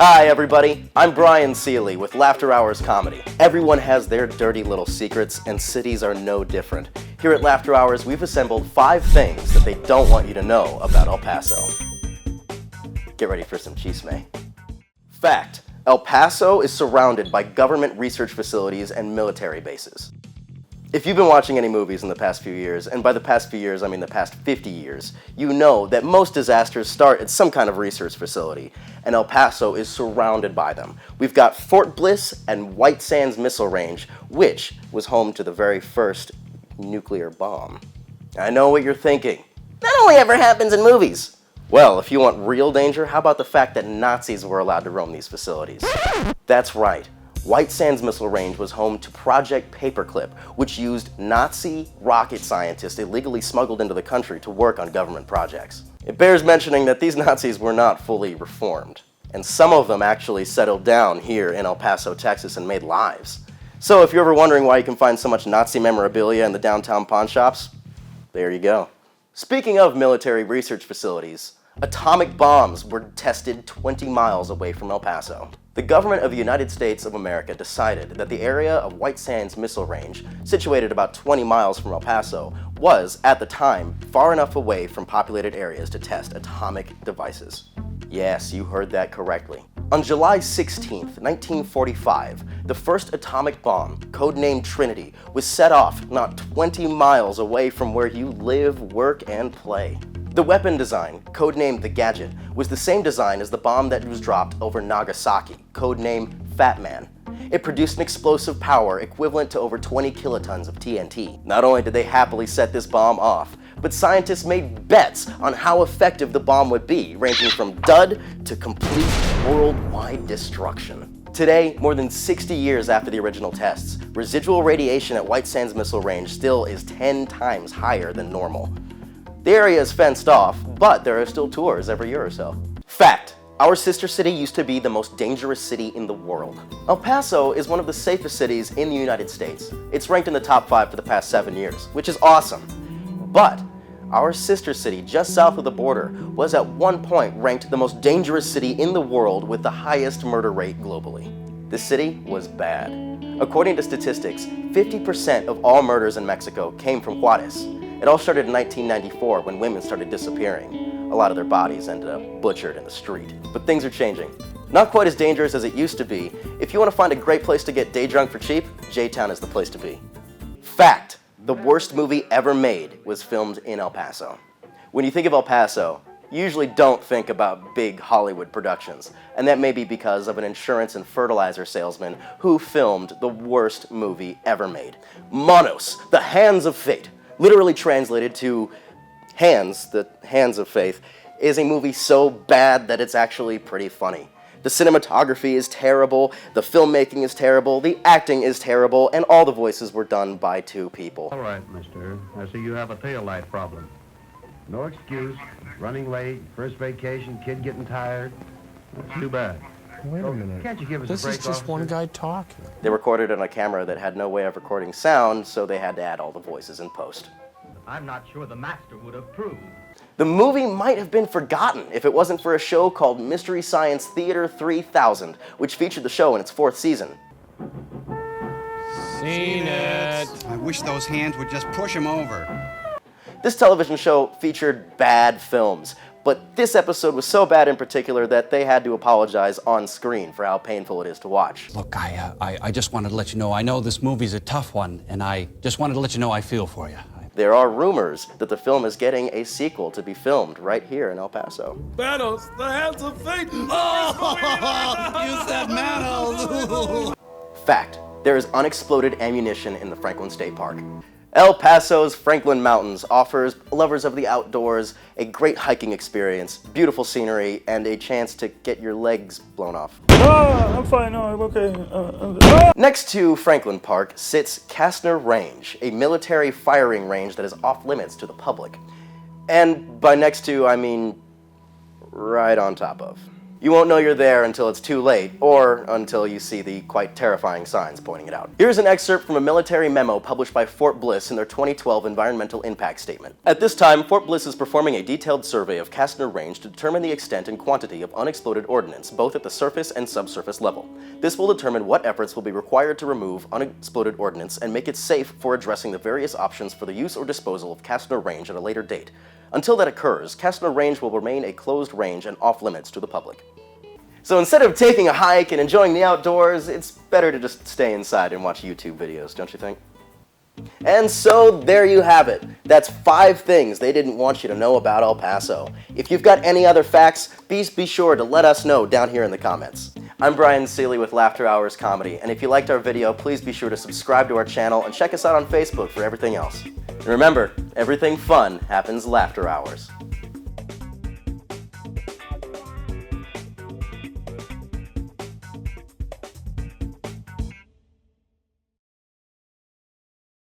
Hi everybody, I'm Brian Seeley with LaughterHours Comedy. Everyone has their dirty little secrets, and cities are no different. Here at LaughterHours, we've assembled 5 things that they don't want you to know about El Paso. Get ready for some chisme. Fact: El Paso is surrounded by government research facilities and military bases. If you've been watching any movies in the past few years, and by the past few years I mean the past 50 years, you know that most disasters start at some kind of research facility, and El Paso is surrounded by them. We've got Fort Bliss and White Sands Missile Range, which was home to the very first nuclear bomb. I know what you're thinking. That only ever happens in movies. Well, if you want real danger, how about the fact that Nazis were allowed to roam these facilities? That's right. White Sands Missile Range was home to Project Paperclip, which used Nazi rocket scientists illegally smuggled into the country to work on government projects. It bears mentioning that these Nazis were not fully reformed, and some of them actually settled down here in El Paso, Texas, and made lives. So if you're ever wondering why you can find so much Nazi memorabilia in the downtown pawn shops, there you go. Speaking of military research facilities, atomic bombs were tested 20 miles away from El Paso. The government of the United States of America decided that the area of White Sands Missile Range, situated about 20 miles from El Paso, was, at the time, far enough away from populated areas to test atomic devices. Yes, you heard that correctly. On July 16, 1945, the first atomic bomb, codenamed Trinity, was set off not 20 miles away from where you live, work, and play. The weapon design, codenamed the Gadget, was the same design as the bomb that was dropped over Nagasaki, codenamed Fat Man. It produced an explosive power equivalent to over 20 kilotons of TNT. Not only did they happily set this bomb off, but scientists made bets on how effective the bomb would be, ranging from dud to complete worldwide destruction. Today, more than 60 years after the original tests, residual radiation at White Sands Missile Range still is 10 times higher than normal. The area is fenced off, but there are still tours every year or so. Fact: our sister city used to be the most dangerous city in the world. El Paso is one of the safest cities in the United States. It's ranked in the top 5 for the past 7 years, which is awesome. But our sister city just south of the border was at one point ranked the most dangerous city in the world with the highest murder rate globally. This city was bad. According to statistics, 50% of all murders in Mexico came from Juarez. It all started in 1994 when women started disappearing. A lot of their bodies ended up butchered in the street. But things are changing. Not quite as dangerous as it used to be. If you want to find a great place to get day drunk for cheap, J-Town is the place to be. Fact: the worst movie ever made was filmed in El Paso. When you think of El Paso, you usually don't think about big Hollywood productions, and that may be because of an insurance and fertilizer salesman who filmed the worst movie ever made. Manos, The Hands of Fate, literally translated to Hands, the Hands of Faith, is a movie so bad that it's actually pretty funny. The cinematography is terrible, the filmmaking is terrible, the acting is terrible, and all the voices were done by 2 people. All right, mister. I see you have a tail light problem. No excuse. Running late, first vacation, kid getting tired. That's too bad. Wait a minute. Can't you give us This a break, is just officer? one guy talking. They recorded on a camera that had no way of recording sound, so they had to add all the voices in post. I'm not sure the master would approve. The movie might have been forgotten if it wasn't for a show called Mystery Science Theater 3000, which featured the show in its 4th season. Seen it. I wish those hands would just push him over. This television show featured bad films, but this episode was so bad in particular that they had to apologize on screen for how painful it is to watch. Look, I just wanted to let you know, I know this movie's a tough one, and I just wanted to let you know I feel for you. There are rumors that the film is getting a sequel to be filmed right here in El Paso. Manos, The Hands of Fate. You said Manos. Fact: there is unexploded ammunition in the Franklin State Park. El Paso's Franklin Mountains offers lovers of the outdoors a great hiking experience, beautiful scenery, and a chance to get your legs blown off. I'm fine. No, I'm okay. Next to Franklin Park sits Kastner Range, a military firing range that is off limits to the public. And by next to, I mean right on top of. You won't know you're there until it's too late, or until you see the quite terrifying signs pointing it out. Here's an excerpt from a military memo published by Fort Bliss in their 2012 Environmental Impact Statement. At this time, Fort Bliss is performing a detailed survey of Kastner Range to determine the extent and quantity of unexploded ordnance, both at the surface and subsurface level. This will determine what efforts will be required to remove unexploded ordnance and make it safe for addressing the various options for the use or disposal of Kastner Range at a later date. Until that occurs, Kastner Range will remain a closed range and off-limits to the public. So instead of taking a hike and enjoying the outdoors, it's better to just stay inside and watch YouTube videos, don't you think? And so there you have it. That's 5 things they didn't want you to know about El Paso. If you've got any other facts, be sure to let us know down here in the comments. I'm Brian Seeley with Laughter Hours Comedy, and if you liked our video, please be sure to subscribe to our channel and check us out on Facebook for everything else. And remember, everything fun happens Laughter Hours.